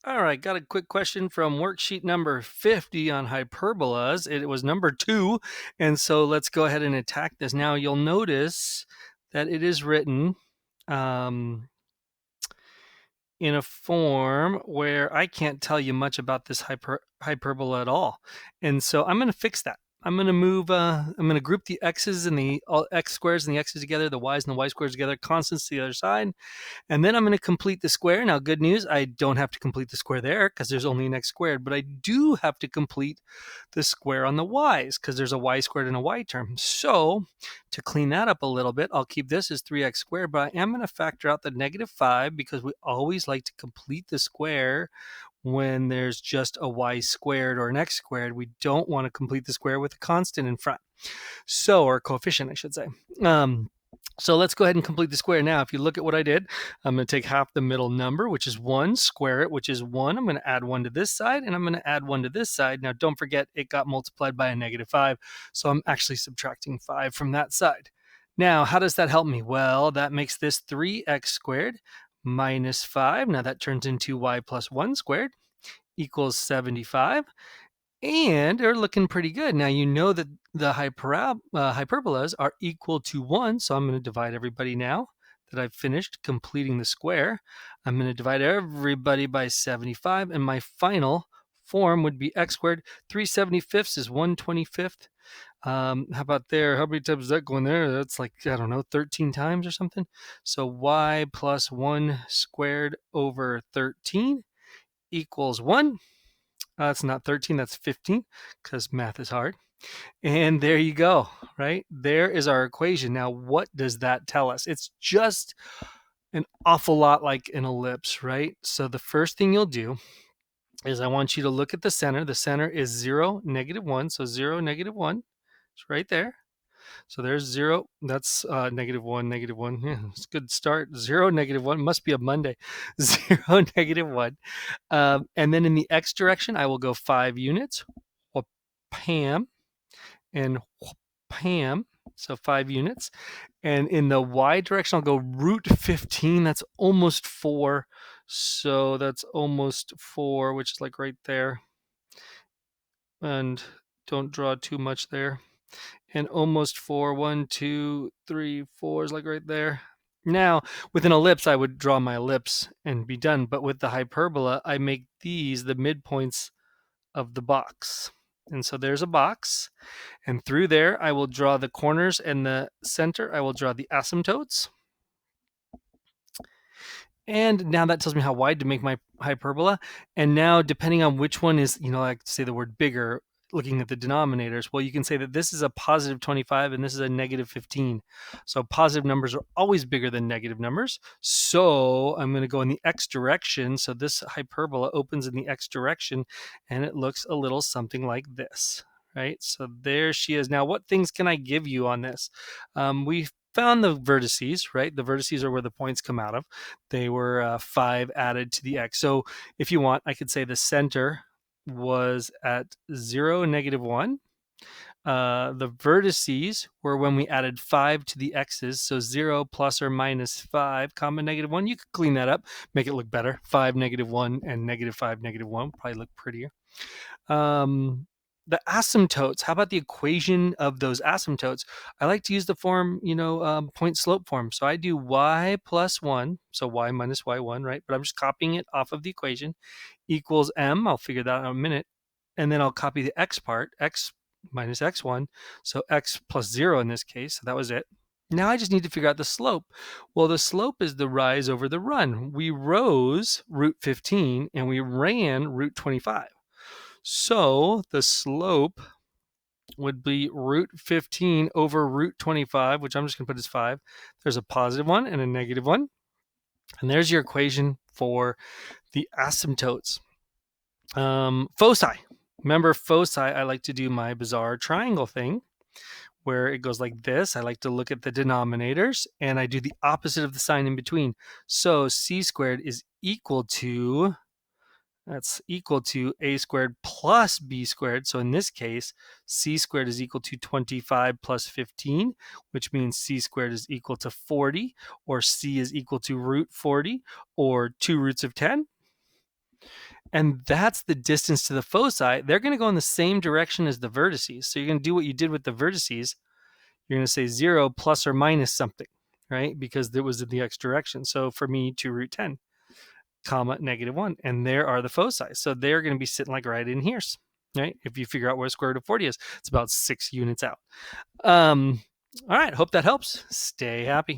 All right, got a quick question from worksheet number 50 on hyperbolas. It was number 2, and so let's go ahead and attack this. Now you'll notice that it is written in a form where I can't tell you much about this hyperbola at all. And so I'm going to fix that. I'm going to move, I'm going to group the x's and the x squares and the x's together, the y's and the y squares together, constants to the other side. And then I'm going to complete the square. Now, good news, I don't have to complete the square there because there's only an x squared, but I do have to complete the square on the y's because there's a y squared and a y term. So to clean that up a little bit, I'll keep this as 3x squared, but I am going to factor out the -5 because we always like to complete the square when there's just a y squared or an x squared. We don't want to complete the square with a constant in front. So, or coefficient, I should say. So let's go ahead and complete the square. Now, if you look at what I did, I'm going to take half the middle number, which is 1, square it, which is 1. I'm going to add 1 to this side, and I'm going to add 1 to this side. Now, don't forget, it got multiplied by a -5, so I'm actually subtracting 5 from that side. Now, how does that help me? Well, that makes this 3x squared minus 5. Now, that turns into y plus 1 squared equals 75. And they're looking pretty good. Now you know that the hyperbolas are equal to 1, so I'm going to divide everybody now that I've finished completing the square. I'm going to divide everybody by 75, and my final form would be x squared. 3/75 is 1/25. How about there? How many times is that going there? That's like, I don't know, 13 times or something. So y plus 1 squared over 13 equals 1. That's not 13, that's 15, because math is hard. And there you go, right? There is our equation. Now, what does that tell us? It's just an awful lot like an ellipse, right? So the first thing you'll do is I want you to look at the center. The center is 0, -1. So 0, -1. It's right there. So there's 0. That's -1, -1. Yeah, it's a good start. 0, -1. Must be a Monday. 0, -1. And then in the x direction, I will go 5 units. Pam and Pam. So 5 units. And in the y direction, I'll go root 15. That's almost 4. So that's almost 4, which is like right there. And don't draw too much there. And almost 4. 1, 2, 3, 4 is like right there. Now, with an ellipse, I would draw my ellipse and be done. But with the hyperbola, I make these the midpoints of the box. And so there's a box. And through there, I will draw the corners, and the center, I will draw the asymptotes. And now that tells me how wide to make my hyperbola. And now, depending on which one is, like say the word bigger, looking at the denominators, well, you can say that this is a positive 25 and this is a negative 15. So positive numbers are always bigger than negative numbers. So I'm going to go in the x direction. So this hyperbola opens in the x direction, and it looks a little something like this. Right? So there she is. Now, what things can I give you on this? We found the vertices, right? The vertices are where the points come out of. They were 5 added to the x. So if you want, I could say the center was at 0, -1. The vertices were when we added 5 to the x's. So 0 plus or minus 5, comma -1. You could clean that up, make it look better. 5, -1, and -5, -1 probably look prettier. The asymptotes, how about the equation of those asymptotes? I like to use the form, point slope form. So I do y plus 1, so y minus y1, right? But I'm just copying it off of the equation, equals m. I'll figure that out in a minute. And then I'll copy the x part, x minus x1, so x plus 0 in this case. So that was it. Now I just need to figure out the slope. Well, the slope is the rise over the run. We rose root 15 and we ran root 25. So the slope would be root 15 over root 25, which I'm just going to put as 5. There's a positive one and a negative one. And there's your equation for the asymptotes. Foci. Remember foci, I like to do my bizarre triangle thing where it goes like this. I like to look at the denominators, and I do the opposite of the sign in between. So c squared is equal to... that's equal to a squared plus b squared. So in this case, c squared is equal to 25 plus 15, which means c squared is equal to 40, or c is equal to root 40, or 2 roots of 10. And that's the distance to the foci. They're going to go in the same direction as the vertices. So you're going to do what you did with the vertices. You're going to say 0 plus or minus something, right? Because it was in the x direction. So for me, 2 root 10, comma, -1. And there are the foci. So they're going to be sitting like right in here, right? If you figure out where square root of 40 is, it's about 6 units out. All right. Hope that helps. Stay happy.